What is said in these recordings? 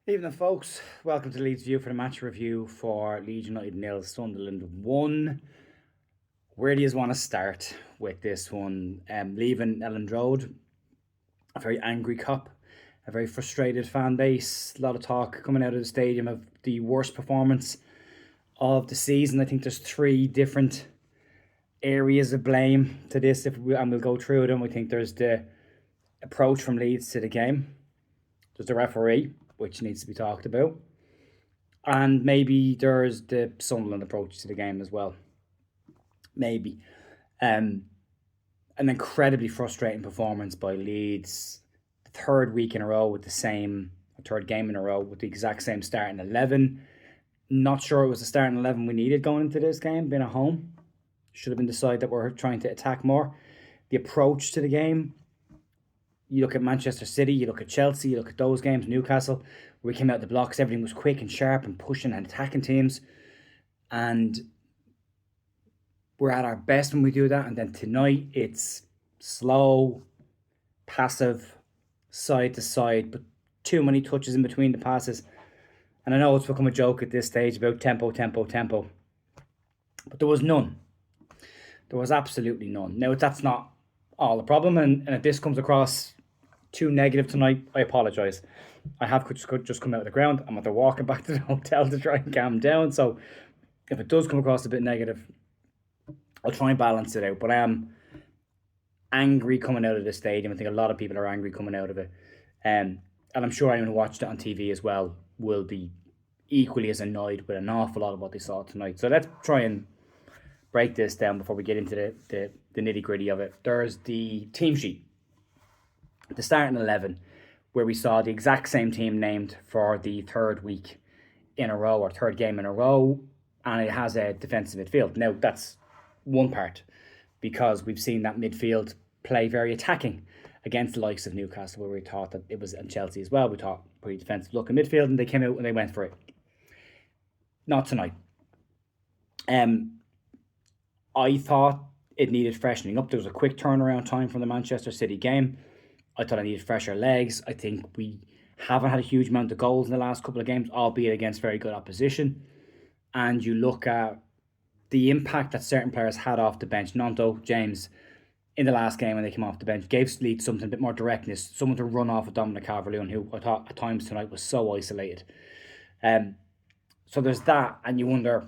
Evening, folks. Welcome to Leeds View for the match review for Leeds United 0, Sunderland 1. Where do you want to start with this one? Leaving Ellen Road, a very angry cop, a very frustrated fan base. A lot of talk coming out of the stadium of the worst performance of the season. I think there's three different areas of blame to this, and we'll go through them. I think there's the approach from Leeds to the game. There's the referee, which needs to be talked about. And maybe there's the Sunderland approach to the game as well. Maybe. An incredibly frustrating performance by Leeds. The third week in a row with third game in a row with the exact same starting 11. Not sure it was the starting 11 we needed going into this game, being at home. Should have been decided that we're trying to attack more. The approach to the game, you look at Manchester City, you look at Chelsea, you look at those games, Newcastle, where we came out the blocks, everything was quick and sharp and pushing and attacking teams. And we're at our best when we do that. And then tonight, it's slow, passive, side to side, but too many touches in between the passes. And I know it's become a joke at this stage about tempo. But there was none. There was absolutely none. Now, that's not all the problem. And if this comes across too negative tonight, I apologise. I have just come out of the ground. I'm at the walking back to the hotel to try and calm down. So if it does come across a bit negative, I'll try and balance it out. But I am angry coming out of the stadium. I think a lot of people are angry coming out of it. And I'm sure anyone who watched it on TV as well will be equally as annoyed with an awful lot of what they saw tonight. So let's try and break this down before we get into the nitty gritty of it. There's the team sheet, the starting 11, where we saw the exact same team named for the third week in a row or third game in a row, and it has a defensive midfield. Now, that's one part because we've seen that midfield play very attacking against the likes of Newcastle, where we thought that it was, and Chelsea as well, we thought pretty defensive looking midfield, and they came out and they went for it. Not tonight. I thought it needed freshening up. There was a quick turnaround time from the Manchester City game. I thought I needed fresher legs. I think we haven't had a huge amount of goals in the last couple of games, albeit against very good opposition. And you look at the impact that certain players had off the bench. Nonto, James, in the last game when they came off the bench, gave Leeds something a bit more directness, someone to run off of Dominic Calvert-Lewin, who I thought at times tonight was so isolated. So there's that, and you wonder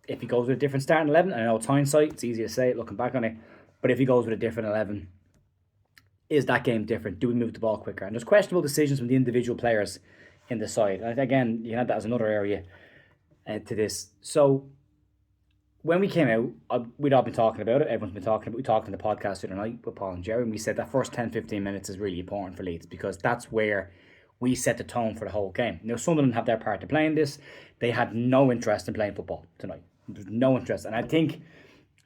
if he goes with a different starting 11. I know it's hindsight, it's easy to say it looking back on it, but if he goes with a different 11, is that game different? Do we move the ball quicker? And there's questionable decisions from the individual players in the side. And again, you had that as another area to this. So when we came out, we'd all been talking about it. Everyone's been talking about it. We talked in the podcast the other night with Paul and Jerry, and we said that first 10-15 minutes is really important for Leeds because that's where we set the tone for the whole game. Now, Sunderland have their part to play in this. They had no interest in playing football tonight. There's no interest. And I think, and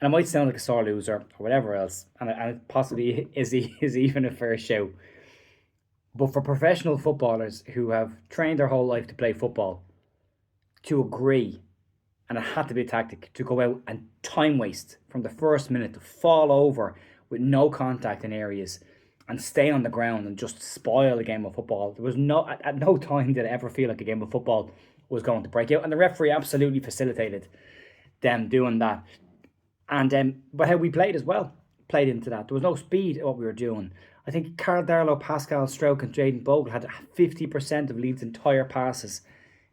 I might sound like a sore loser or whatever else, and it possibly is even a fair shout. But for professional footballers who have trained their whole life to play football, to agree, and it had to be a tactic, to go out and time waste from the first minute, to fall over with no contact in areas and stay on the ground and just spoil a game of football. There was at no time did I ever feel like a game of football was going to break out. And the referee absolutely facilitated them doing that. And but how we played as well played into that. There was no speed in what we were doing. I think Carl Darlow, Pascal Stroke and Jayden Bogle had 50% of Leeds' entire passes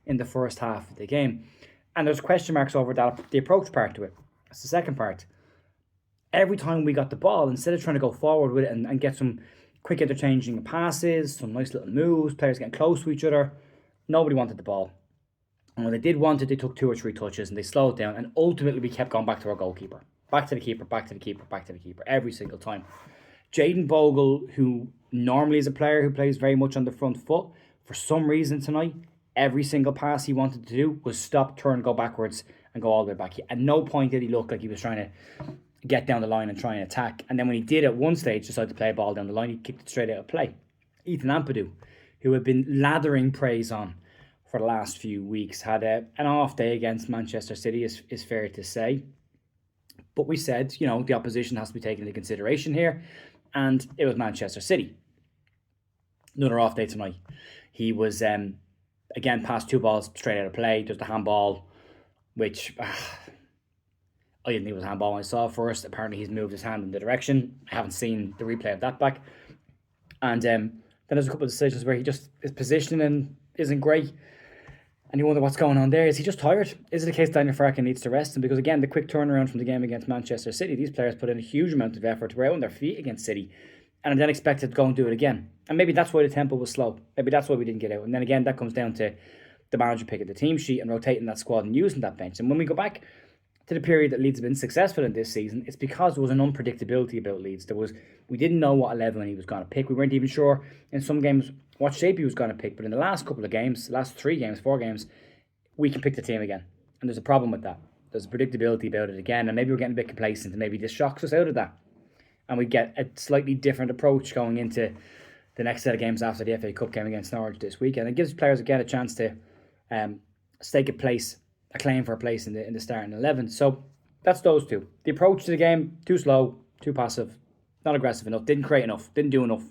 in the first half of the game. And there's question marks over that, the approach part to it. That's the second part. Every time we got the ball, instead of trying to go forward with it and get some quick interchanging passes, some nice little moves, players getting close to each other, nobody wanted the ball. And when they did want it, they took 2 or 3 touches and they slowed down. And ultimately, we kept going back to our goalkeeper. Back to the keeper, back to the keeper, back to the keeper, every single time. Jayden Bogle, who normally is a player who plays very much on the front foot, for some reason tonight, every single pass he wanted to do was stop, turn, go backwards, and go all the way back. At no point did he look like he was trying to get down the line and try and attack. And then when he did at one stage decide to play a ball down the line, he kicked it straight out of play. Ethan Ampadu, who had been lathering praise on for the last few weeks, had an off day against Manchester City, is fair to say. But we said, the opposition has to be taken into consideration here. And it was Manchester City. Another off day tonight. He was Again, passed 2 balls straight out of play. There's the handball, which I didn't think it was a handball when I saw it first. Apparently, he's moved his hand in the direction. I haven't seen the replay of that back. And then there's a couple of decisions where his positioning isn't great. And you wonder what's going on there. Is he just tired? Is it the case Daniel Farke needs to rest him? Because again, the quick turnaround from the game against Manchester City, these players put in a huge amount of effort. Were out on their feet against City. And I'm then expected to go and do it again. And maybe that's why the tempo was slow. Maybe that's why we didn't get out. And then again, that comes down to the manager picking the team sheet and rotating that squad and using that bench. And when we go back to the period that Leeds have been successful in this season, it's because there was an unpredictability about Leeds. We didn't know what 11 he was going to pick. We weren't even sure in some games what shape he was going to pick. But in the last couple of games, last 4 games, we can pick the team again. And there's a problem with that. There's a predictability about it again. And maybe we're getting a bit complacent and maybe this shocks us out of that. And we get a slightly different approach going into the next set of games after the FA Cup game against Norwich this weekend. It gives players again a chance to stake a claim for a place in the starting 11. So that's those two. The approach to the game, too slow, too passive, not aggressive enough, didn't create enough, didn't do enough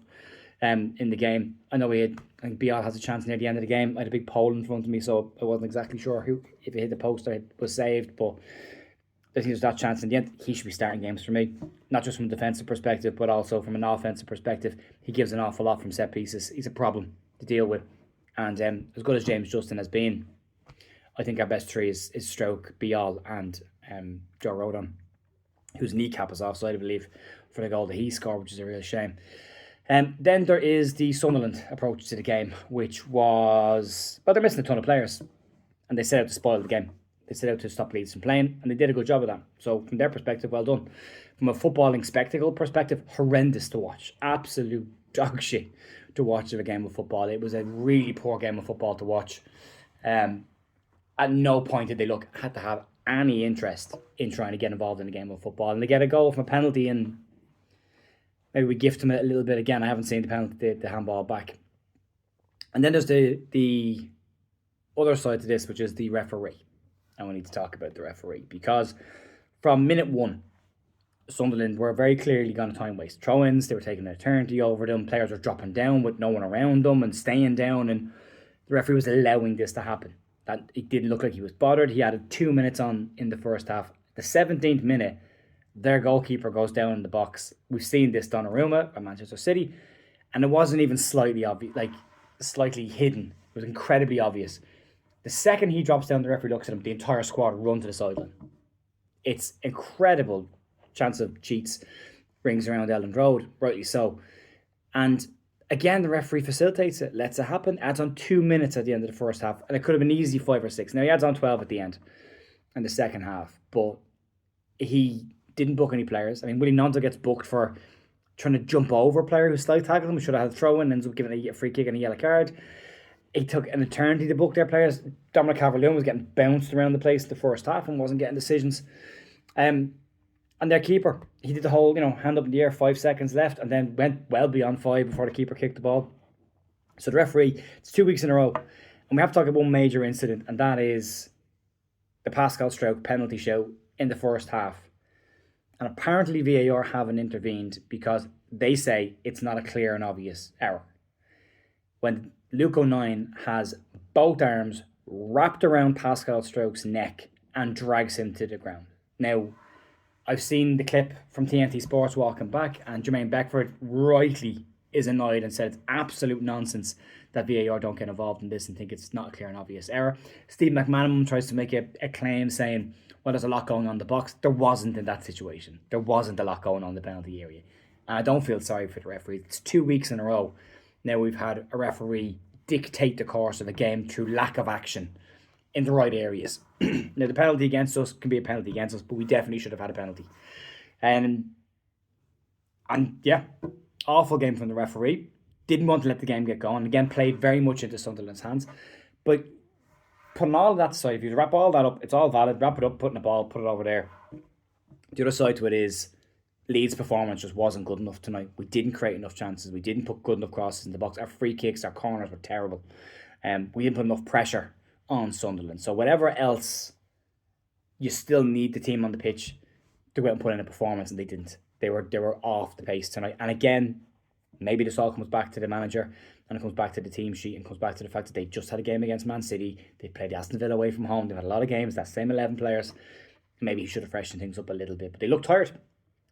in the game. I know I think Bial has a chance near the end of the game. I had a big pole in front of me, so I wasn't exactly sure if it hit the post or it was saved, but I think there's that chance in the end. He should be starting games for me, not just from a defensive perspective, but also from an offensive perspective. He gives an awful lot from set pieces. He's a problem to deal with. And as good as James Justin has been, I think our best three is Stroke, Bial, and Joe Rodon, whose kneecap is offside, I believe, for the goal that he scored, which is a real shame. Then there is the Sunderland approach to the game, which was, well, they're missing a ton of players, and they set out to spoil the game. They set out to stop Leeds from playing, and they did a good job of that. So from their perspective, well done. From a footballing spectacle perspective, horrendous to watch. Absolute dog shit to watch of a game of football. It was a really poor game of football to watch. At no point did they had to have any interest in trying to get involved in a game of football. And they get a goal from a penalty, and maybe we gift them a little bit again. I haven't seen the penalty, the handball back. And then there's the other side to this, which is the referee. And we need to talk about the referee, because from minute one, Sunderland were very clearly going to time waste. Throw-ins, they were taking an eternity over them. Players were dropping down with no one around them and staying down, and the referee was allowing this to happen. That it didn't look like he was bothered. He added 2 minutes on in the first half. The 17th minute, their goalkeeper goes down in the box. We've seen this Donnarumma at Manchester City, and it wasn't even slightly obvious, slightly hidden. It was incredibly obvious. The second he drops down, the referee looks at him, the entire squad run to the sideline. It's incredible chance of cheats rings around Elland Road, rightly so. And again, the referee facilitates it, lets it happen, adds on 2 minutes at the end of the first half, and it could have been easy 5 or 6. Now, he adds on 12 at the end in the second half, but he didn't book any players. I mean, Willie Nonto gets booked for trying to jump over a player who slide tackled him. We should have had a throw-in, ends up giving a free kick and a yellow card. It took an eternity to book their players. Dominic Calvert-Lewin was getting bounced around the place in the first half and wasn't getting decisions. And their keeper, he did the whole, hand up in the air, 5 seconds left, and then went well beyond 5 before the keeper kicked the ball. So the referee, it's 2 weeks in a row. And we have to talk about one major incident, and that is the Pascal Stroke penalty show in the first half. And apparently VAR haven't intervened because they say it's not a clear and obvious error. When Luke O'Nien has both arms wrapped around Pascal Stroke's neck and drags him to the ground. Now, I've seen the clip from TNT Sports walking back, and Jermaine Beckford rightly is annoyed and said it's absolute nonsense that VAR don't get involved in this and think it's not a clear and obvious error. Steve McManaman tries to make a claim saying, well, there's a lot going on in the box. There wasn't in that situation. There wasn't a lot going on in the penalty area. And I don't feel sorry for the referee. It's 2 weeks in a row. Now we've had a referee dictate the course of the game through lack of action in the right areas. Now, the penalty against us can be a penalty against us, but we definitely should have had a penalty. And yeah, awful game from the referee. Didn't want to let the game get going. Again, played very much into Sunderland's hands. But putting all of that aside, if you wrap all that up, it's all valid. Wrap it up, put in the ball, put it over there. The other side to it is Leeds' performance just wasn't good enough tonight. We didn't create enough chances. We didn't put good enough crosses in the box. Our free kicks, our corners were terrible. We didn't put enough pressure on Sunderland. So whatever else, you still need the team on the pitch to go out and put in a performance, and they didn't. They were off the pace tonight. And again, maybe this all comes back to the manager. And it comes back to the team sheet and comes back to the fact that they just had a game against Man City. They played Aston Villa away from home. They've had a lot of games, that same 11 players. Maybe he should have freshened things up a little bit. But they looked tired.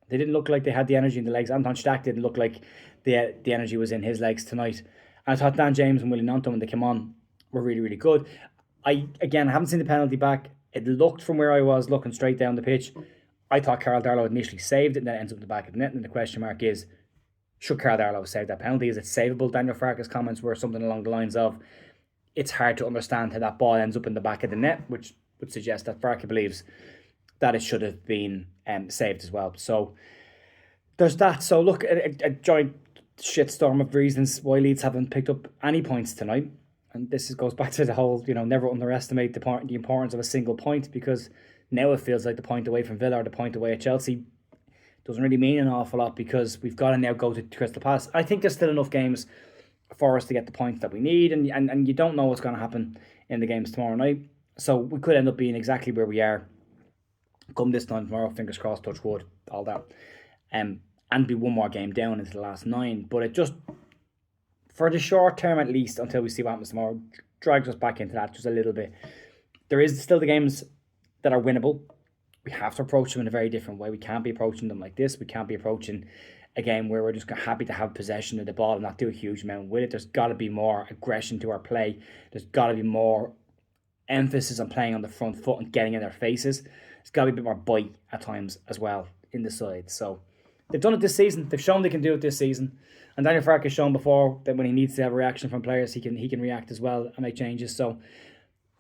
They didn't look like they had the energy in the legs. Anton Stack didn't look like the energy was in his legs tonight. And I thought Dan James and Willie Nanto, when they came on, were really, really good. I haven't seen the penalty back. It looked from where I was looking straight down the pitch. I thought Carl Darlow initially saved it and then ends up in the back of the net. And the question mark is, should Carl Darlow have saved that penalty? Is it savable? Daniel Farke's comments were something along the lines of, it's hard to understand how that ball ends up in the back of the net, which would suggest that Farke believes that it should have been saved as well. So there's that. So look, a giant shitstorm of reasons why Leeds haven't picked up any points tonight. And this goes back to the whole, never underestimate the importance of a single point, because now it feels like the point away from Villa or the point away at Chelsea doesn't really mean an awful lot, because we've got to now go to Crystal Palace. I think there's still enough games for us to get the points that we need, and you don't know what's going to happen in the games tomorrow night. So we could end up being exactly where we are come this time tomorrow, fingers crossed, touch wood, all that. And be one more game down into the last 9. But it just, for the short term at least, until we see what happens tomorrow, drags us back into that just a little bit. There is still the games that are winnable. We have to approach them in a very different way. We can't be approaching them like this. We can't be approaching a game where we're just happy to have possession of the ball and not do a huge amount with it. There's got to be more aggression to our play. There's got to be more emphasis on playing on the front foot and getting in their faces. There's got to be a bit more bite at times as well in the side. So they've done it this season. They've shown they can do it this season. And Daniel Farke has shown before that when he needs to have a reaction from players, he can react as well and make changes. So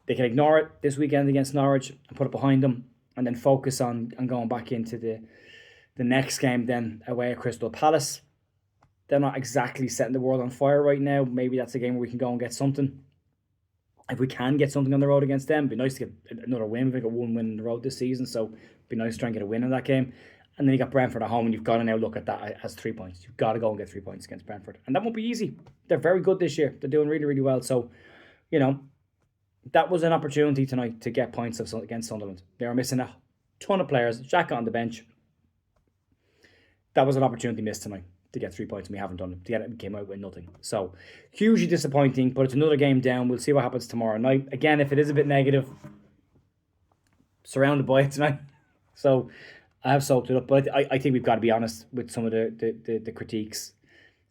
they can ignore it this weekend against Norwich and put it behind them, and then focus on going back into the next game then away at Crystal Palace. They're not exactly setting the world on fire right now. Maybe that's a game where we can go and get something. If we can get something on the road against them, it'd be nice to get another win. We've got one win on the road this season, so it'd be nice to try and get a win in that game. And then you got Brentford at home, and you've got to now look at that as 3 points. You've got to go and get 3 points against Brentford. And that won't be easy. They're very good this year. They're doing really, really well. So, that was an opportunity tonight to get points against Sunderland. They were missing a ton of players. Jack on the bench. That was an opportunity missed tonight to get 3 points, and we haven't done it. To get it, we came out with nothing. So, hugely disappointing, but it's another game down. We'll see what happens tomorrow night. Again, if it is a bit negative, surrounded by it tonight. So, I have soaked it up, but I think we've got to be honest with some of the critiques,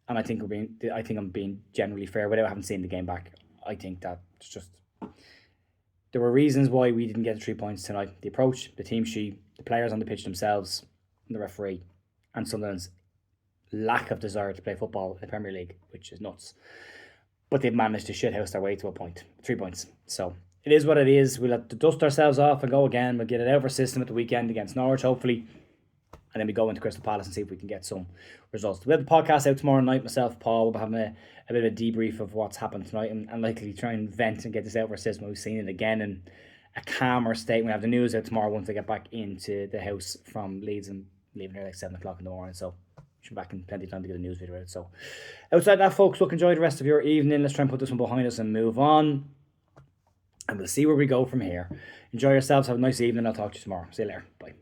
and I think I'm being generally fair without having seen the game back. I think that it's just, there were reasons why we didn't get the 3 points tonight: the approach, the team sheet, the players on the pitch themselves, and the referee, and Sunderland's lack of desire to play football in the Premier League, which is nuts. But they've managed to shithouse their way to a point, 3 points. So it is what it is. We'll have to dust ourselves off and go again. We'll get it out of our system at the weekend against Norwich, hopefully. And then we go into Crystal Palace and see if we can get some results. We have the podcast out tomorrow night. Myself, Paul, will be having a bit of a debrief of what's happened tonight, and likely try and vent and get this out of our system. We've seen it again in a calmer state. We have the news out tomorrow once I get back into the house from Leeds and leaving here like 7 o'clock in the morning. So should be back in plenty of time to get a news video out. So outside that, folks, look, enjoy the rest of your evening. Let's try and put this one behind us and move on. And we'll see where we go from here. Enjoy yourselves. Have a nice evening. I'll talk to you tomorrow. See you later. Bye.